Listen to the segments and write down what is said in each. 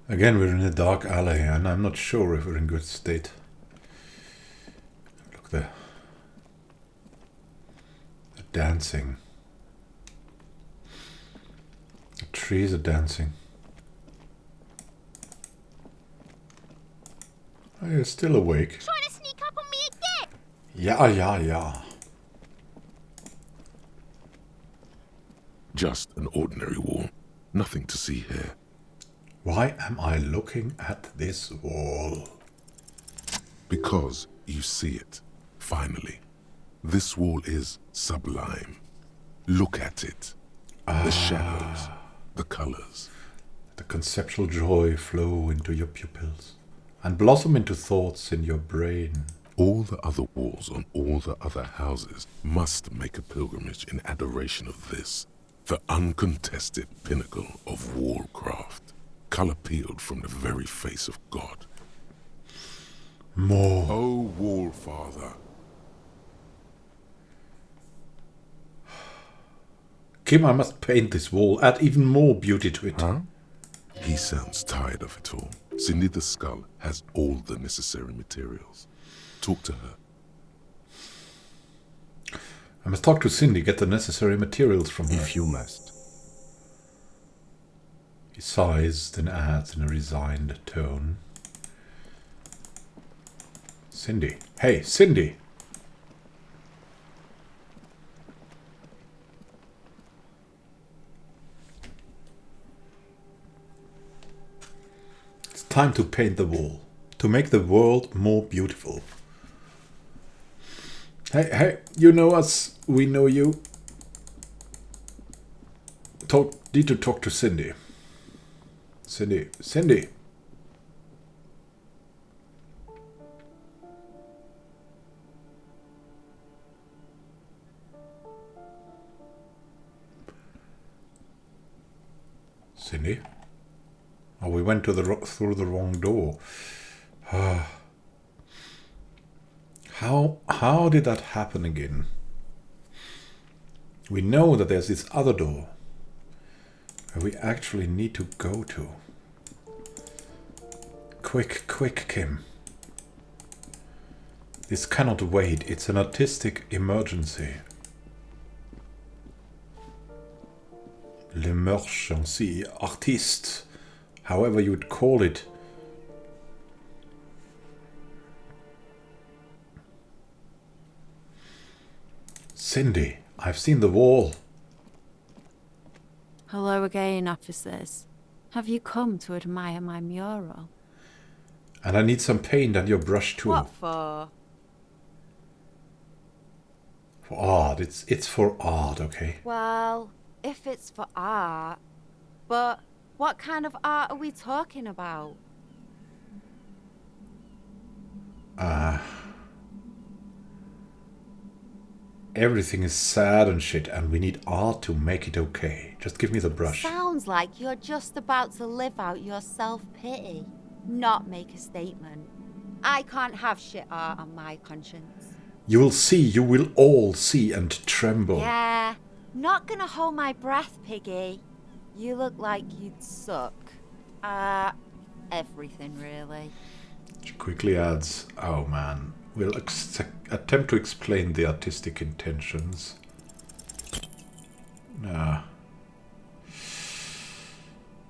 Again, we're in a dark alley, and I'm not sure if we're in good state. Look there. The dancing. The trees are dancing. Are you still awake? Trying to sneak up on me again? Yeah. Just an ordinary wall. Nothing to see here. Why am I looking at this wall? Because you see it, finally. This wall is sublime. Look at it. The shadows, the colors. The conceptual joy flow into your pupils and blossom into thoughts in your brain. All the other walls on all the other houses must make a pilgrimage in adoration of this, the uncontested pinnacle of wallcraft, color peeled from the very face of God. More. O Wall Father. Kim, I must paint this wall, add even more beauty to it. Huh? He sounds tired of it all. Cindy the Skull has all the necessary materials. Talk to her. I must talk to Cindy, get the necessary materials from her. If you must. He sighs, then adds in a resigned tone. Cindy. Hey, Cindy! It's time to paint the wall, to make the world more beautiful. Hey, you know us, we know you. Need to talk to Cindy. Cindy. Cindy? Oh, we went to through the wrong door. How did that happen again? We know that there's this other door where we actually need to go to. Quick, Kim. This cannot wait. It's an artistic emergency. L'emergency artiste, however you would call it. Cindy, I've seen the wall. Hello again, officers. Have you come to admire my mural? And I need some paint and your brush too. What for? For art. It's for art, okay? Well, if it's for art, but what kind of art are we talking about? Everything is sad and shit, and we need art to make it okay. Just give me the brush. Sounds like you're just about to live out your self-pity, not make a statement. I can't have shit art on my conscience. You will all see and tremble. Yeah, not gonna hold my breath, Piggy. You look like you'd suck. Everything really. She quickly adds, oh man, we'll attempt to explain the artistic intentions.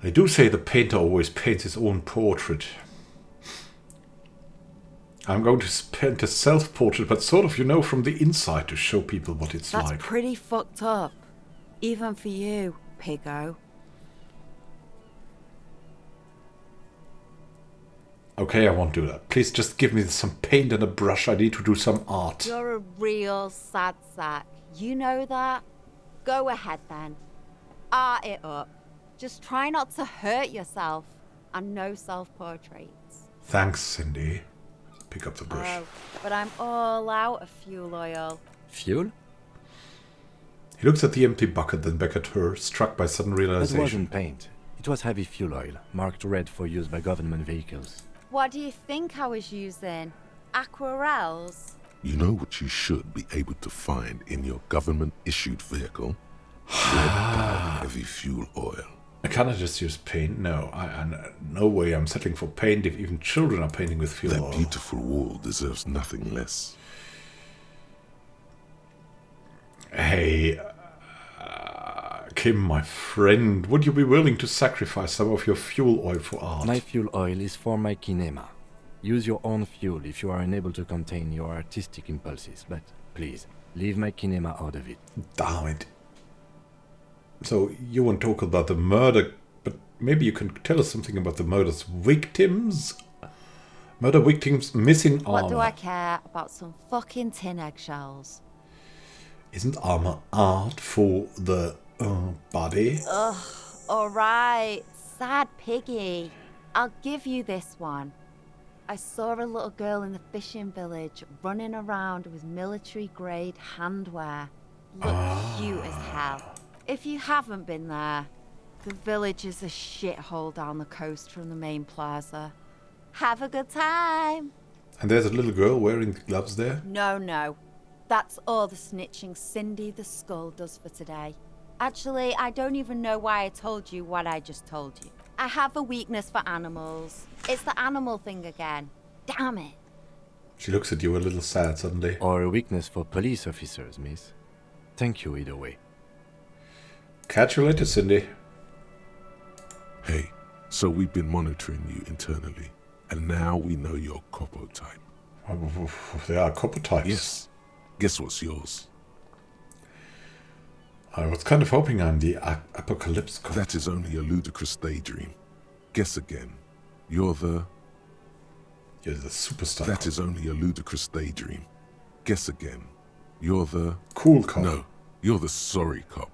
They do say the painter always paints his own portrait. I'm going to paint a self-portrait, but sort of, from the inside to show people what it's That's like. pretty fucked up. Even for you, Piggo. Okay, I won't do that. Please just give me some paint and a brush. I need to do some art. You're a real sad sack. You know that? Go ahead then. Art it up. Just try not to hurt yourself. And no self-portraits. Thanks, Cindy. Pick up the brush. Oh, but I'm all out of fuel oil. Fuel? He looks at the empty bucket, then back at her, struck by sudden That realization. wasn't paint. It was heavy fuel oil, marked red for use by government vehicles. What do you think I was using? Aquarels? You know what you should be able to find in your government-issued vehicle? Red-dyed heavy fuel oil. Can I just use paint? No, no way I'm settling for paint if even children are painting with fuel That oil. beautiful wall deserves nothing less. Hey, Kim, my friend, would you be willing to sacrifice some of your fuel oil for art? My fuel oil is for my kinema. Use your own fuel if you are unable to contain your artistic impulses, but please, leave my kinema out of it. Damn it. So, you won't talk about the murder, but maybe you can tell us something about the murder's victims? Murder victims missing armor. What do I care about some fucking tin eggshells? Isn't armor art for the body? Ugh, alright, sad piggy. I'll give you this one. I saw a little girl in the fishing village running around with military-grade handwear. Looked cute as hell. If you haven't been there, the village is a shithole down the coast from the main plaza. Have a good time! And there's a little girl wearing gloves there? No. That's all the snitching Cindy the Skull does for today. Actually, I don't even know why I told you what I just told you. I have a weakness for animals. It's the animal thing again. Damn it. She looks at you a little sad suddenly. Or a weakness for police officers, miss. Thank you either way. Catch you later, Cindy. Hey, so we've been monitoring you internally, and now we know your Copo type. They are copper types. Yes. Guess what's yours? I was kind of hoping I'm the apocalypse cop. That is only a ludicrous daydream. Guess again. You're the superstar. That is only a ludicrous daydream. Guess again. You're the cool cop. No, you're the sorry cop.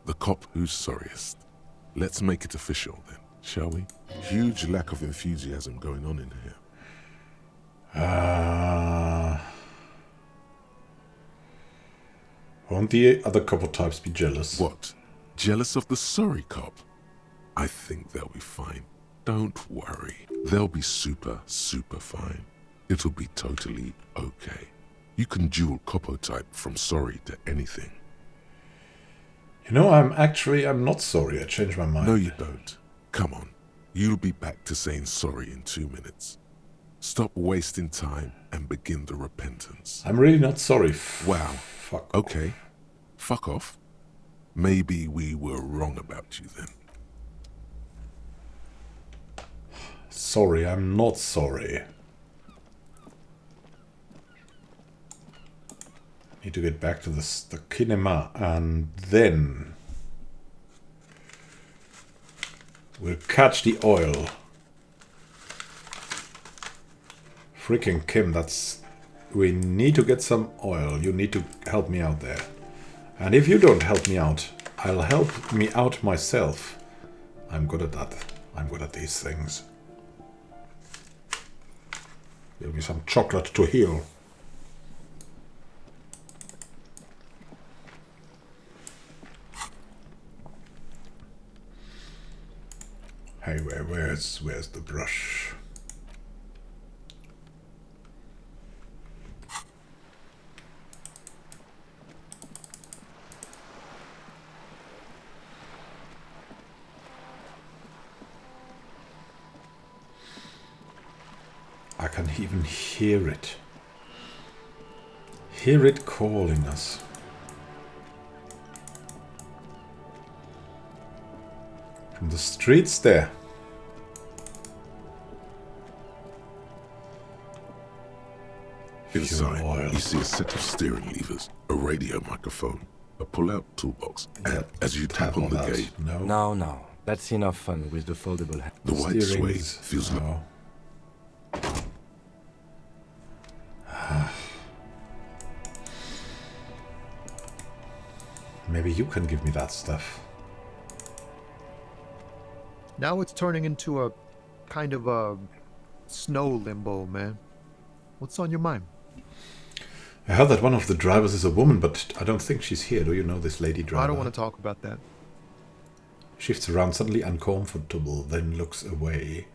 The cop who's sorriest. Let's make it official then, shall we? Huge lack of enthusiasm going on in here. Won't the other couple types be jealous? What? Jealous of the sorry cop? I think they'll be fine. Don't worry. They'll be super fine. It'll be totally okay. You can dual Copo type from sorry to anything. You know, I'm not sorry. I changed my mind. No, you don't. Come on. You'll be back to saying sorry in 2 minutes. Stop wasting time and begin the repentance. I'm really not sorry. Wow. Fuck. Okay. Fuck off. Maybe we were wrong about you then. Sorry, I'm not sorry. Need to get back to the kinema, and then we'll catch the oil. Freaking Kim, we need to get some oil. You need to help me out there. And if you don't help me out, I'll help me out myself. I'm good at that. I'm good at these things. Give me some chocolate to heal. Hey, where's the brush? I can even hear it. Hear it calling us. From the streets there. Inside, you see a set of steering levers, a radio microphone, a pull-out toolbox, and as you tap on the gate, No. That's enough fun with the foldable hand. the white suede feels like... Maybe you can give me that stuff. Now it's turning into a kind of a snow limbo, man. What's on your mind? I heard that one of the drivers is a woman, but I don't think she's here. Do you know this lady driver? I don't want to talk about that. Shifts around, suddenly uncomfortable, then looks away.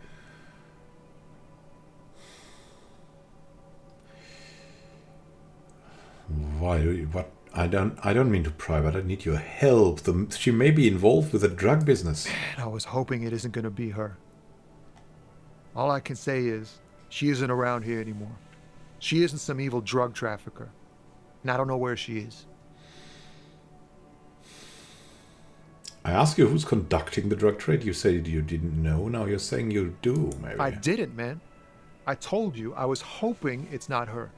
Why? What? I don't mean to pry, but I need your help. She may be involved with the drug business. Man, I was hoping it isn't gonna be her. All I can say is, she isn't around here anymore. She isn't some evil drug trafficker. And I don't know where she is. I asked you who's conducting the drug trade. You said you didn't know. Now you're saying you do, maybe. I didn't, man. I told you I was hoping it's not her.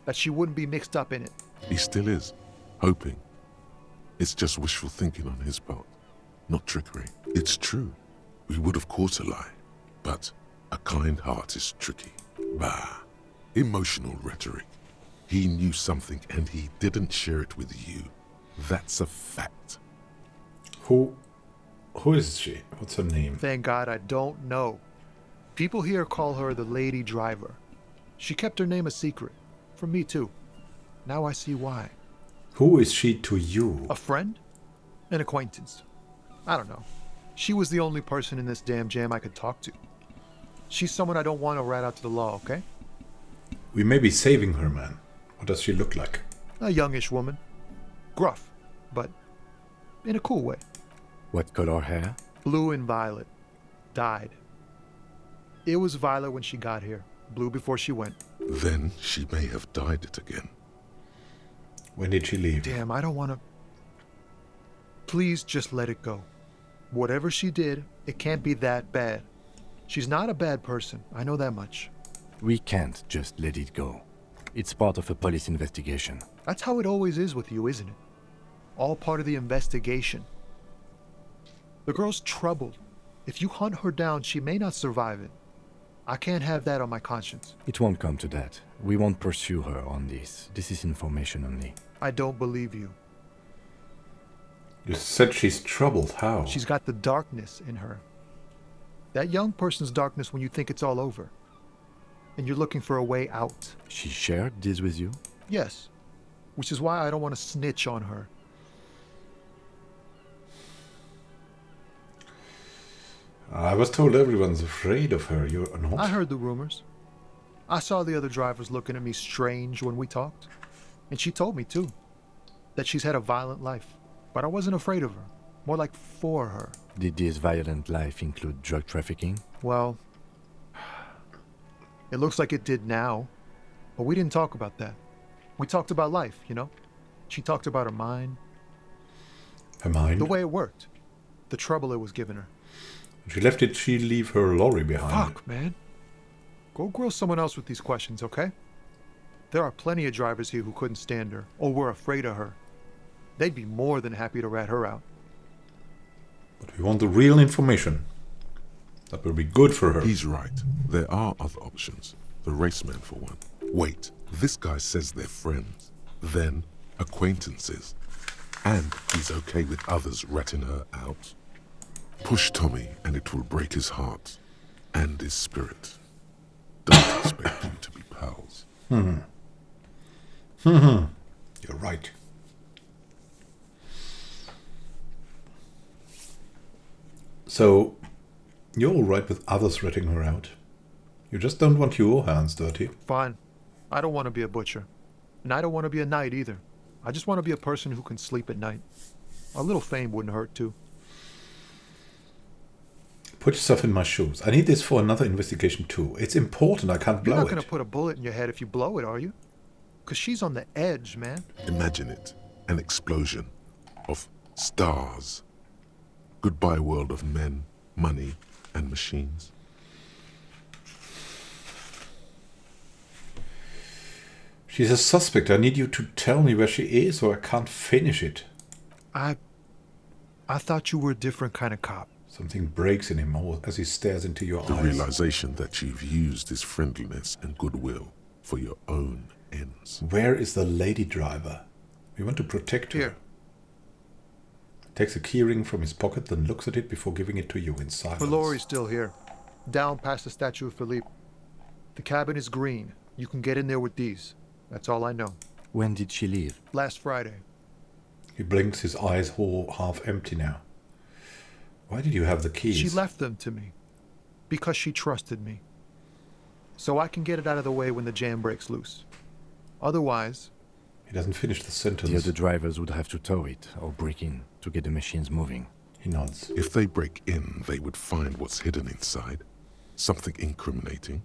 That she wouldn't be mixed up in it. He still is. Hoping. It's just wishful thinking on his part. Not trickery. It's true. We would of course a lie. But a kind heart is tricky. Bah. Emotional rhetoric. He knew something and he didn't share it with you. That's a fact. Who is she? What's her name? Thank God I don't know. People here call her the Lady Driver. She kept her name a secret. From me too. Now I see why. Who is she to you? A friend? An acquaintance. I don't know. She was the only person in this damn jam I could talk to. She's someone I don't want to rat out to the law, okay? We may be saving her, man. What does she look like? A youngish woman. Gruff, but in a cool way. What color hair? Blue and violet. Dyed. It was violet when she got here. Blue before she went. Then she may have dyed it again. When did she leave? Damn, I don't want to... Please just let it go. Whatever she did, it can't be that bad. She's not a bad person. I know that much. We can't just let it go. It's part of a police investigation. That's how it always is with you, isn't it? All part of the investigation. The girl's troubled. If you hunt her down, she may not survive it. I can't have that on my conscience. It won't come to that. We won't pursue her on this. This is information only. I don't believe you. You said she's troubled. How? She's got the darkness in her. That young person's darkness when you think it's all over. And you're looking for a way out. She shared this with you? Yes. Which is why I don't want to snitch on her. I was told everyone's afraid of her. You're not. I heard the rumors. I saw the other drivers looking at me strange when we talked. And she told me, too, that she's had a violent life. But I wasn't afraid of her. More like for her. Did this violent life include drug trafficking? Well, it looks like it did now. But we didn't talk about that. We talked about life, you know? She talked about her mind. Her mind? The way it worked. The trouble it was giving her. She leave her lorry behind. Fuck, man. Go grill someone else with these questions, okay? There are plenty of drivers here who couldn't stand her, or were afraid of her. They'd be more than happy to rat her out. But we want the real information. That will be good for her. He's right. There are other options. The raceman, for one. Wait, this guy says they're friends. Then, acquaintances. And he's okay with others ratting her out. Push Tommy and it will break his heart. And his spirit. Don't expect you to be pals. You're right. So, you're alright with others ratting her out? You just don't want your hands dirty? Fine. I don't want to be a butcher. And I don't want to be a knight either. I just want to be a person who can sleep at night. A little fame wouldn't hurt too. Put yourself in my shoes. I need this for another investigation too. It's important. I can't blow it. You're not going to put a bullet in your head if you blow it, are you? Because she's on the edge, man. Imagine it. An explosion of stars. Goodbye world of men, money, and machines. She's a suspect. I need you to tell me where she is or I can't finish it. I thought you were a different kind of cop. Something breaks in him as he stares into your The eyes. realization that you've used his friendliness and goodwill for your own ends. Where is the lady driver? We want to protect her. Here. Takes a keyring from his pocket, then looks at it before giving it to you in silence. Her lorry's still here. Down past the statue of Philippe. The cabin is green. You can get in there with these. That's all I know. When did she leave? Last Friday. He blinks, his eyes whole half empty now. Why did you have the keys? She left them to me. Because she trusted me. So I can get it out of the way when the jam breaks loose. Otherwise, He doesn't finish the sentence. The other drivers would have to tow it or break in to get the machines moving. He nods. If they break in, they would find what's hidden inside. Something incriminating.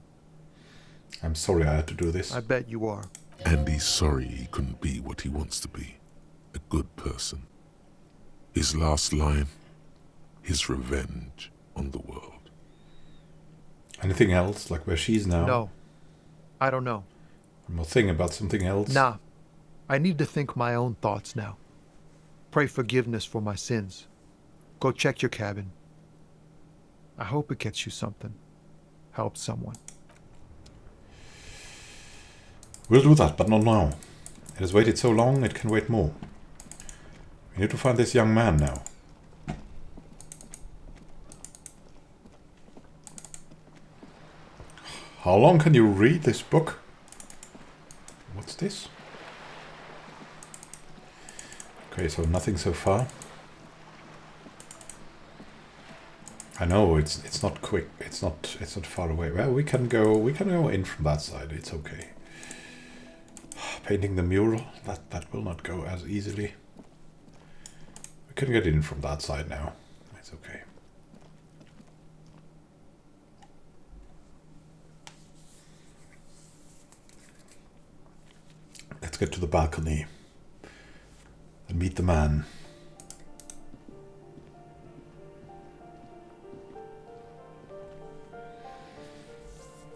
I'm sorry I had to do this. I bet you are. And he's sorry he couldn't be what he wants to be. A good person. His last line, his revenge on the world. Anything else, like where she's now? No. I don't know. One more thing about something else? Nah. I need to think my own thoughts now. Pray forgiveness for my sins. Go check your cabin. I hope it gets you something. Help someone. We'll do that, but not now. It has waited so long, it can wait more. We need to find this young man now. How long can you read this book? What's this? Okay, so nothing so far. I know it's not quick. It's not far away. Well, we can go in from that side. It's okay. Painting the mural, that will not go as easily. We can get in from that side now. It's okay. Let's get to the balcony and meet the man.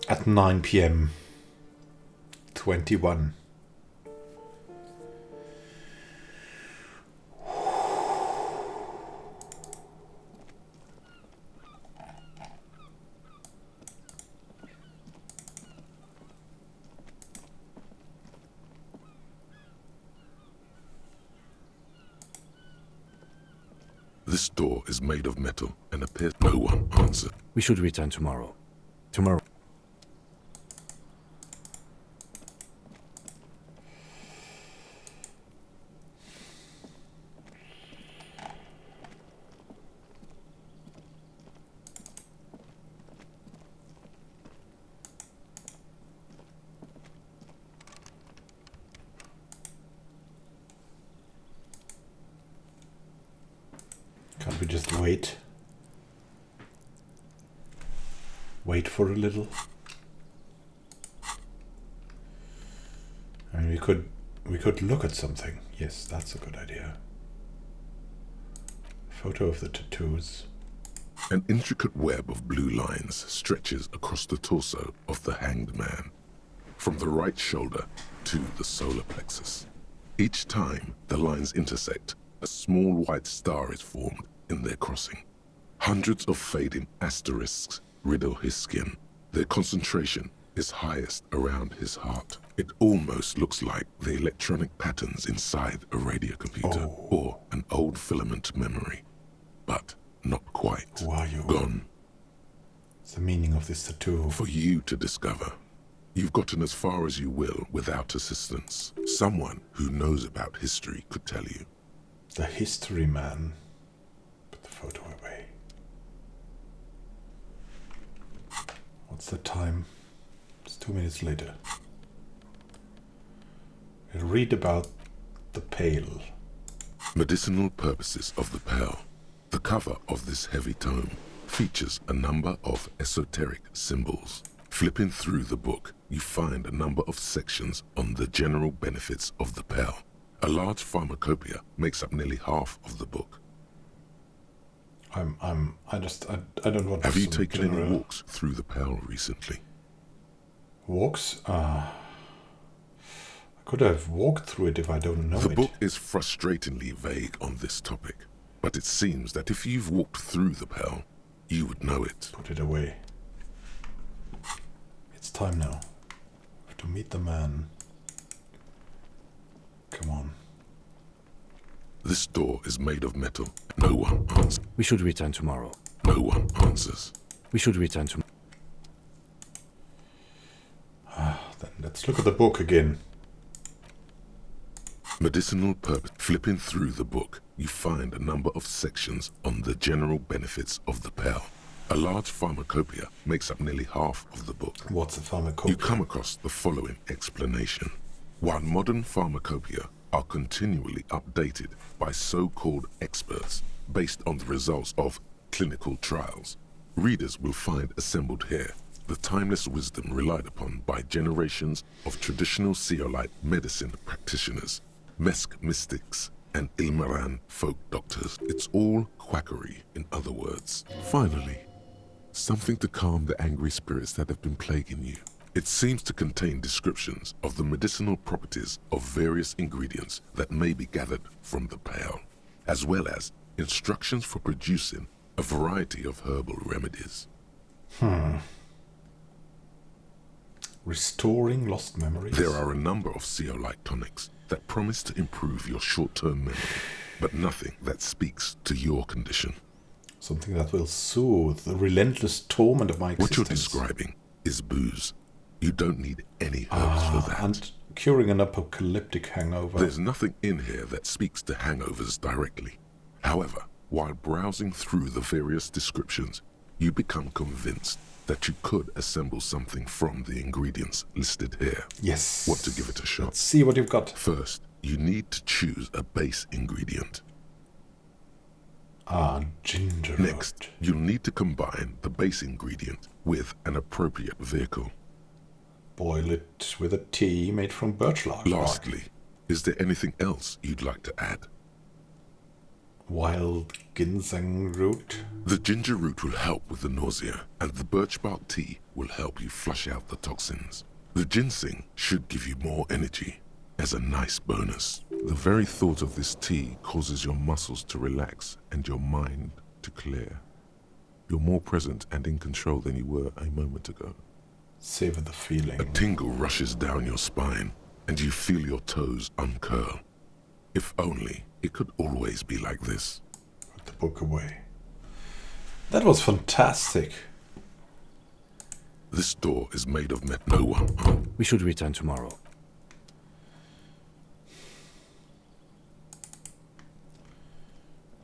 At 9 p.m. 21. This door is made of metal and appears no one answered. We should return tomorrow. Tomorrow. Can't we just wait? Wait for a little? I mean, we could look at something. Yes, that's a good idea. Photo of the tattoos. An intricate web of blue lines stretches across the torso of the hanged man, from the right shoulder to the solar plexus. Each time the lines intersect, a small white star is formed in their crossing. Hundreds of fading asterisks riddle his skin. Their concentration is highest around his heart. It almost looks like the electronic patterns inside a radio computer or an old filament memory. But not quite. Who are you? Gone. What's the meaning of this tattoo? For you to discover. You've gotten as far as you will without assistance. Someone who knows about history could tell you. The history man. Put the photo away. What's the time? It's 2 minutes later. We'll read about the Pale. Medicinal purposes of the Pale. The cover of this heavy tome features a number of esoteric symbols. Flipping through the book, you find a number of sections on the general benefits of the Pale. A large pharmacopoeia makes up nearly half of the book. I don't want to. Have you taken any walks through the Pale recently? Walks? I could have walked through it if I don't know it. The book is frustratingly vague on this topic, but it seems that if you've walked through the Pale, you would know it. Put it away. It's time now. We have to meet the man. Come on. This door is made of metal. No one answers. We should return tomorrow. No one answers. We should return tomorrow. Then let's look at the book again. Medicinal purpose. Flipping through the book, you find a number of sections on the general benefits of the Pale. A large pharmacopoeia makes up nearly half of the book. What's a pharmacopoeia? You come across the following explanation. While modern pharmacopoeia are continually updated by so-called experts based on the results of clinical trials, readers will find assembled here the timeless wisdom relied upon by generations of traditional Seolite medicine practitioners, Mesk mystics, and Ilmaran folk doctors. It's all quackery, in other words. Finally, something to calm the angry spirits that have been plaguing you. It seems to contain descriptions of the medicinal properties of various ingredients that may be gathered from the pale, as well as instructions for producing a variety of herbal remedies. Restoring lost memories. There are a number of Seolite tonics that promise to improve your short-term memory, but nothing that speaks to your condition. Something that will soothe the relentless torment of my existence. What you're describing is booze. You don't need any herbs for that. And curing an apocalyptic hangover. There's nothing in here that speaks to hangovers directly. However, while browsing through the various descriptions, you become convinced that you could assemble something from the ingredients listed here. Yes. Want to give it a shot? Let's see what you've got. First, you need to choose a base ingredient. Ginger. Next, you'll need to combine the base ingredient with an appropriate vehicle. Boil it with a tea made from birch bark. Lastly, is there anything else you'd like to add? Wild ginseng root. The ginger root will help with the nausea, and the birch bark tea will help you flush out the toxins. The ginseng should give you more energy as a nice bonus. The very thought of this tea causes your muscles to relax and your mind to clear. You're more present and in control than you were a moment ago. Savor the feeling. A tingle rushes down your spine, and you feel your toes uncurl. If only it could always be like this. Put the book away. That was fantastic. This door is made of metal. No one. We should return tomorrow.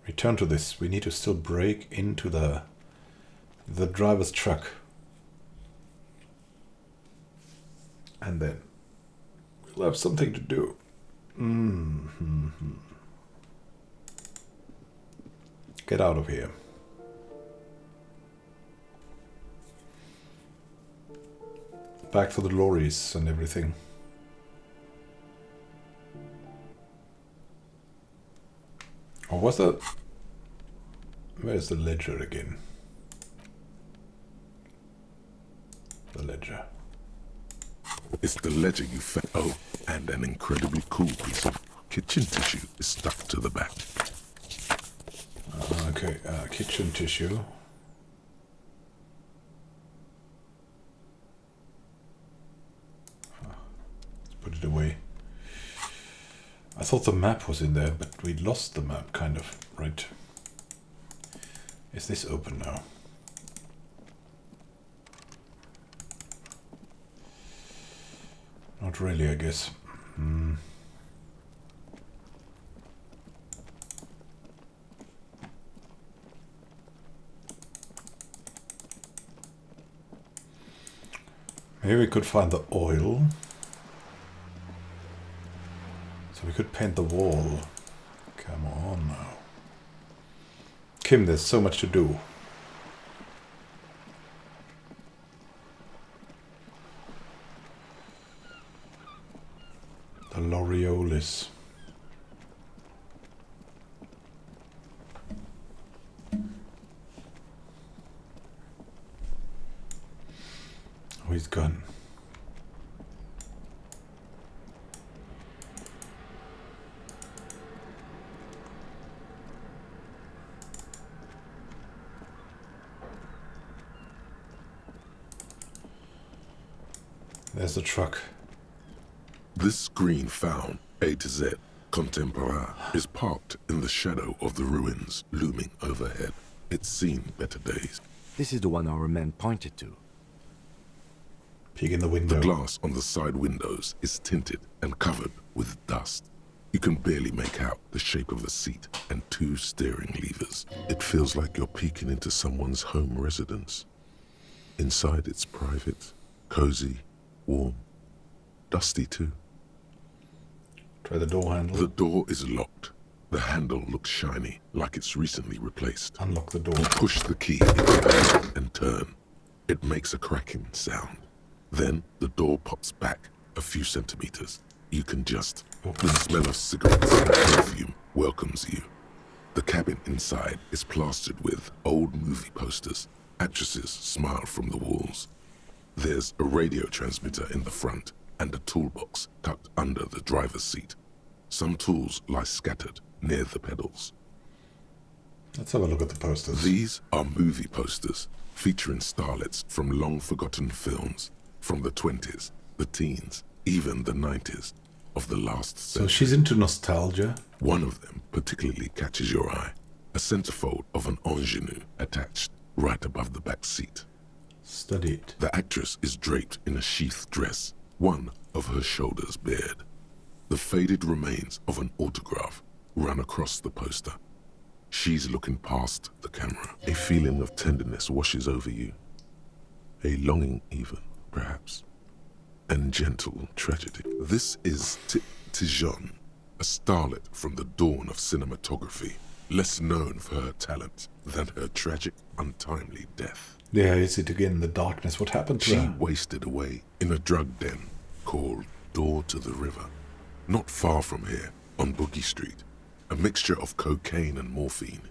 Return to this. We need to still break into the driver's truck. And then we'll have something to do. Get out of here. Back for the lorries and everything. Or was that... Where's the ledger again? The ledger. It's the ledger you found. Oh, and an incredibly cool piece of kitchen tissue is stuck to the back. Okay, kitchen tissue. Let's put it away. I thought the map was in there, but we lost the map, kind of. Right. Is this open now? Not really, I guess. Maybe we could find the oil. So we could paint the wall. Come on now. Kim, there's so much to do. The Loriolis. Oh, he's gone. There's the truck. This screen found, A to Z, Contemporain, is parked in the shadow of the ruins looming overhead. It's seen better days. This is the one our men pointed to. Peek in the window. The glass on the side windows is tinted and covered with dust. You can barely make out the shape of a seat and two steering levers. It feels like you're peeking into someone's home residence. Inside it's private, cozy, warm, dusty too. Try the door handle. The door is locked. The handle looks shiny, like it's recently replaced. Unlock the door. You push the key into the handle and turn. It makes a cracking sound. Then the door pops back a few centimeters. You can just... The smell of cigarettes and perfume welcomes you. The cabin inside is plastered with old movie posters. Actresses smile from the walls. There's a radio transmitter in the front and a toolbox tucked under the driver's seat. Some tools lie scattered near the pedals. Let's have a look at the posters. These are movie posters featuring starlets from long-forgotten films from the 20s, the teens, even the 90s of the last century. So she's into nostalgia. One of them particularly catches your eye. A centerfold of an ingenue attached right above the back seat. Study it. The actress is draped in a sheath dress, one of her shoulders bared. The faded remains of an autograph run across the poster. She's looking past the camera. A feeling of tenderness washes over you. A longing even, perhaps. And gentle tragedy. This is Tijon, a starlet from the dawn of cinematography, less known for her talent than her tragic, untimely death. There is it again, the darkness. What happened to She her? wasted away in a drug den called Door to the River. Not far from here, on Boogie Street, a mixture of cocaine and morphine.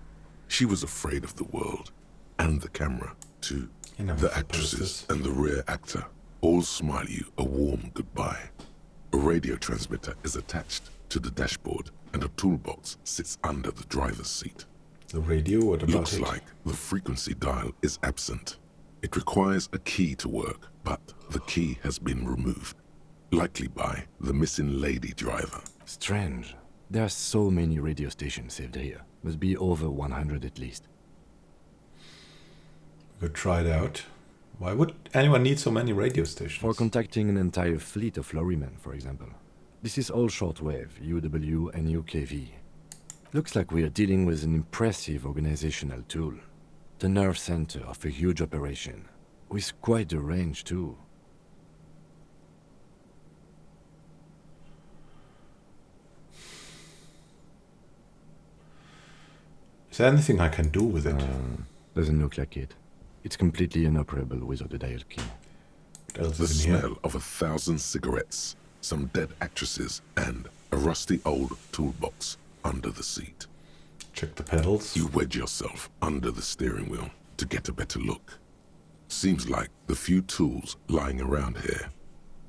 She was afraid of the world, and the camera, too. The actresses and the rear actor all smile you a warm goodbye. A radio transmitter is attached to the dashboard, and a toolbox sits under the driver's seat. The radio, what about Looks it? like the frequency dial is absent. It requires a key to work, but the key has been removed. Likely by the missing lady driver. Strange. There are so many radio stations saved here. Must be over 100 at least. We could try it out. Why would anyone need so many radio stations? For contacting an entire fleet of lorrymen, for example. This is all shortwave, UW and UKV. Looks like we are dealing with an impressive organizational tool. The nerve center of a huge operation. With quite a range, too. Is there anything I can do with it? Doesn't look like it. It's completely inoperable without the dial key. What else The is in here? smell of 1,000 cigarettes, some dead actresses, and a rusty old toolbox under the seat. Check the pedals. You wedge yourself under the steering wheel to get a better look. Seems like the few tools lying around here,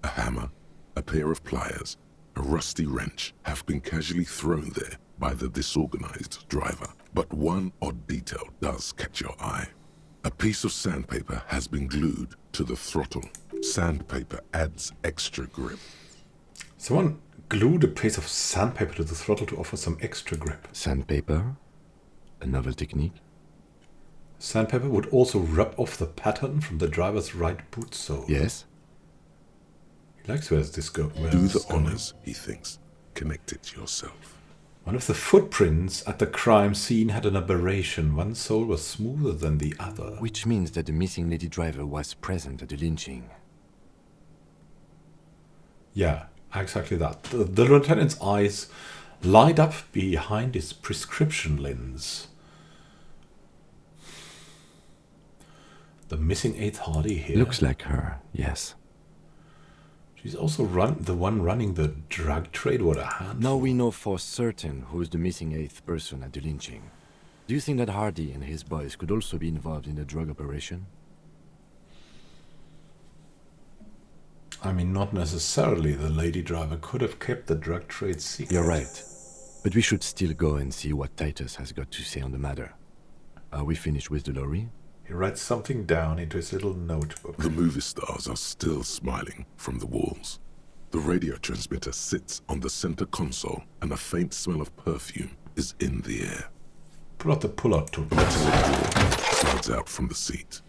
a hammer, a pair of pliers, a rusty wrench, have been casually thrown there by the disorganized driver. But one odd detail does catch your eye. A piece of sandpaper has been glued to the throttle. Sandpaper adds extra grip. Someone glued a piece of sandpaper to the throttle to offer some extra grip. Sandpaper? A novel technique? Sandpaper would also rub off the pattern from the driver's right boot sole. Yes? He likes where's this go. Do the honors, he thinks. Connect it yourself. One of the footprints at the crime scene had an aberration. One sole was smoother than the other. Which means that the missing lady driver was present at the lynching. Yeah, exactly that. The lieutenant's eyes light up behind his prescription lens. The missing eighth Hardy here. Looks like her, yes. She's also the one running the drug trade. What a handful. Now we know for certain who is the missing eighth person at the lynching. Do you think that Hardy and his boys could also be involved in the drug operation? I mean, not necessarily. The lady driver could have kept the drug trade secret. You're right. But we should still go and see what Titus has got to say on the matter. Are we finished with the lorry? He writes something down into his little notebook. The movie stars are still smiling from the walls. The radio transmitter sits on the center console, and a faint smell of perfume is in the air. Pull out the pull-out tool. A metallic drawer slides out from the seat.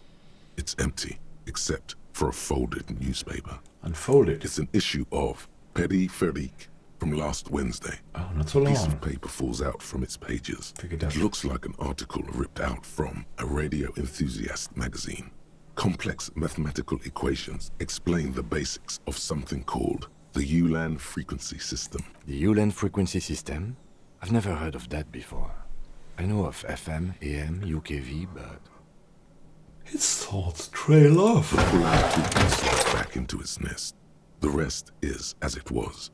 It's empty, except for a folded newspaper. Unfold it. It's an issue of Peripherique from last Wednesday. Oh, not so A piece long. of paper falls out from its pages. Pick it up. It looks like an article ripped out from a radio enthusiast magazine. Complex mathematical equations explain the basics of something called The ULAN frequency system. The ULAN frequency system? I've never heard of that before. I know of FM, AM, UKV, but... Its thoughts trail off. Pulling the two pieces back into its nest. The rest is as it was.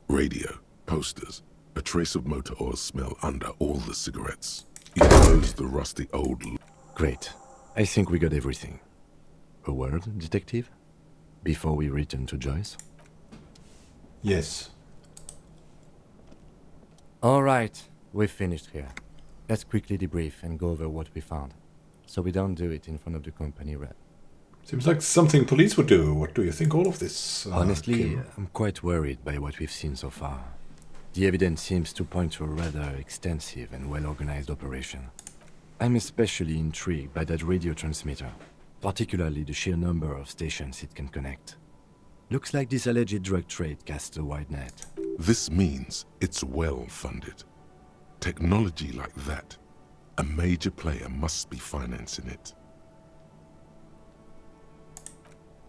Radio, posters, a trace of motor oil smell under all the cigarettes. It knows the rusty old... Great. I think we got everything. A word, detective? Before we return to Joyce? Yes. All right, we've finished here. Let's quickly debrief and go over what we found, so we don't do it in front of the company rep. Seems like something police would do. What do you think all of this? Honestly, Kim? I'm quite worried by what we've seen so far. The evidence seems to point to a rather extensive and well-organized operation. I'm especially intrigued by that radio transmitter, particularly the sheer number of stations it can connect. Looks like this alleged drug trade casts a wide net. This means it's well funded. Technology like that, a major player must be financing it.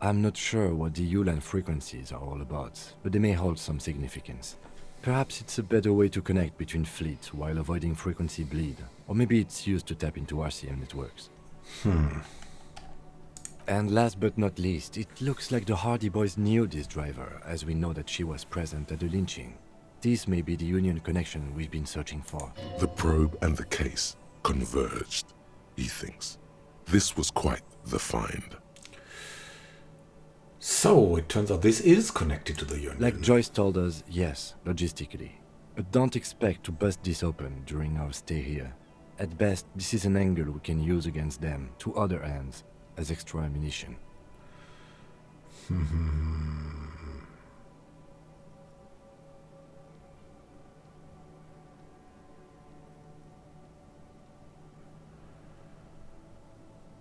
I'm not sure what the ULAN frequencies are all about, but they may hold some significance. Perhaps it's a better way to connect between fleets while avoiding frequency bleed, or maybe it's used to tap into RCM networks. And last but not least, it looks like the Hardy Boys knew this driver, as we know that she was present at the lynching. This may be the Union connection we've been searching for. The probe and the case converged, he thinks. This was quite the find. So, it turns out this is connected to the Union. Like Joyce told us, yes, logistically. But don't expect to bust this open during our stay here. At best, this is an angle we can use against them, to other ends, as extra ammunition.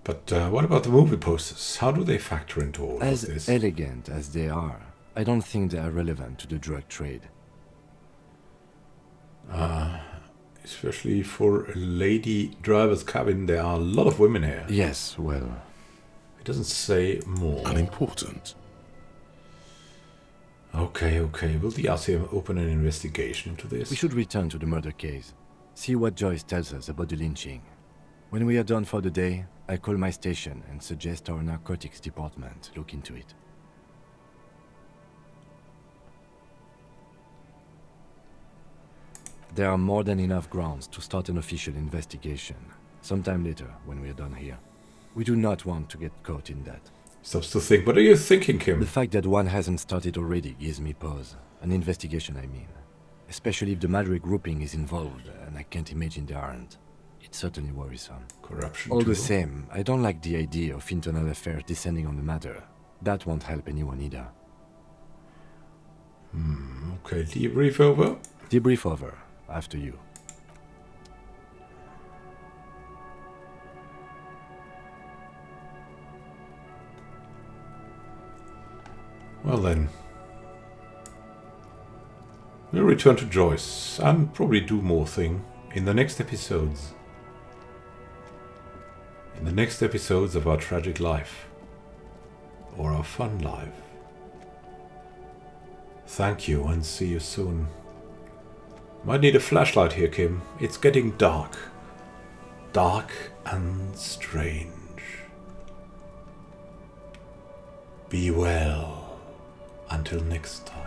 But what about the movie posters? How do they factor into all As of this? elegant as they are, I don't think they are relevant to the drug trade. Especially for a lady driver's cabin, there are a lot of women here. Yes, well... It doesn't say more. Unimportant. Okay. Will the RCM open an investigation into this? We should return to the murder case. See what Joyce tells us about the lynching. When we are done for the day, I call my station and suggest our narcotics department look into it. There are more than enough grounds to start an official investigation, sometime later when we are done here. We do not want to get caught in that. Stops to think. What are you thinking, Kim? The fact that one hasn't started already gives me pause. An investigation, I mean. Especially if the Madrid grouping is involved, and I can't imagine they aren't. It's certainly worrisome. Corruption All too. the same, I don't like the idea of internal affairs descending on the matter. That won't help anyone either. Okay, debrief over. Debrief over. After you. Well then. We'll return to Joyce and probably do more thing in the next episodes. In the next episodes of our tragic life. Or our fun life. Thank you and see you soon. Might need a flashlight here, Kim. It's getting dark. Dark and strange. Be well. Until next time.